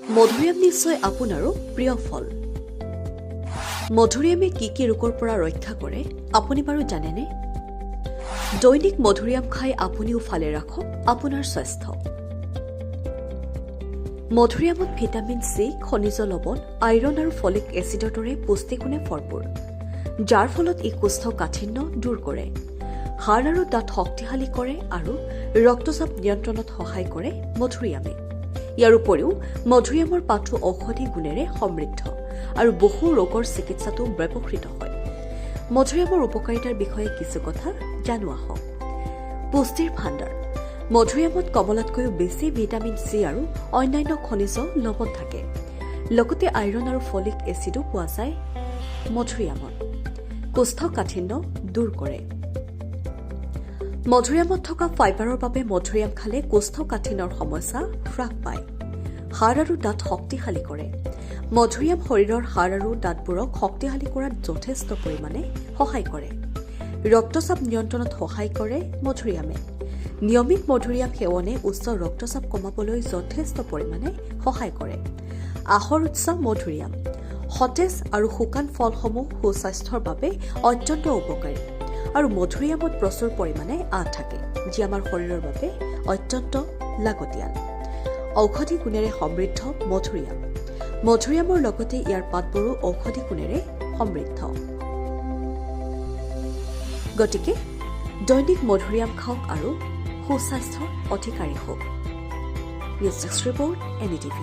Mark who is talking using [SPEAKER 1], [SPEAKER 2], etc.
[SPEAKER 1] মধুৰিআম নিশ্চয় আপোনাৰো প্ৰিয় ফল। মধুৰিআমে কি ৰোগৰ পৰা ৰক্ষা কৰে আপুনি বাৰু জানেনে? দৈনিক মধুৰিআম খাই আপুনিও ভালে ৰাখক আপোনাৰ স্বাস্থ্য। মধুৰিআমত ভিটামিন চি, খনিজ লৱণ, আইৰণ আৰু ফলিক এচিডৰ দৰে পুষ্টিগুণে ভৰপূৰ, যাৰ ফলত ই কোষ্ঠকাঠিন্য দূৰ কৰে, হাড় আৰু দাঁত শক্তিশালী কৰে আৰু ৰক্তচাপ নিয়ন্ত্ৰণত সহায় কৰে মধুৰিআমে। ইয়াৰ উপৰিও মধুৰিআমৰ পাতটো ঔষধি গুণেৰে সমৃদ্ধ আৰু বহু ৰোগৰ চিকিৎসাতো ব্যৱহৃত হয়। মধুৰিআমৰ উপকাৰিতাৰ বিষয়ে কিছু কথা জানো আহক। পুষ্টিৰ ভাণ্ডাৰ। মধুৰিআমত কমলাতকৈও বেছি ভিটামিন চি আৰু অন্যান্য খনিজ লৱণ থাকে। লগতে আইৰণ আৰু ফলিক এচিডো পোৱা যায় মধুৰিআমত। কোষ্ঠকাঠিন্য দূৰ কৰে। মধুৰিআমত থকা ফাইবাৰৰ বাবে মধুৰিআম খালে কোষ্ঠকাঠিন্যৰ সমস্যা হ্ৰাস পায়। হাড় আৰু দাঁত শক্তিশালী কৰে। মধুৰিআম শৰীৰৰ হাড় আৰু দাঁতবোৰক শক্তিশালী কৰাত যথেষ্ট পৰিমাণে সহায় কৰে। ৰক্তচাপ নিয়ন্ত্ৰণত সহায় কৰে মধুৰিআমে। নিয়মিত মধুৰিআম সেৱনে উচ্চ ৰক্তচাপ কমাবলৈ যথেষ্ট পৰিমাণে সহায় কৰে। আহৰ উৎস মধুৰিআম। সতেজ আৰু শুকান ফলসমূহ সুস্বাস্থ্যৰ বাবে অত্যন্ত উপকাৰী আৰু মধুৰিআমত প্ৰচুৰ পৰিমাণে আঁহ থাকে, যি আমাৰ শৰীৰৰ বাবে অত্যন্ত লাগতিয়াল। ঔষধি গুণেৰে সমৃদ্ধ মধুৰিআম। মধুৰিআমৰ লগতে ইয়াৰ পাতবোৰো ঔষধি গুণেৰে সমৃদ্ধ। গতিকে দৈনিক মধুৰিআম খাওক আৰু সুস্বাস্থ্যৰ অধিকাৰী হওক। News desk report, NDTV।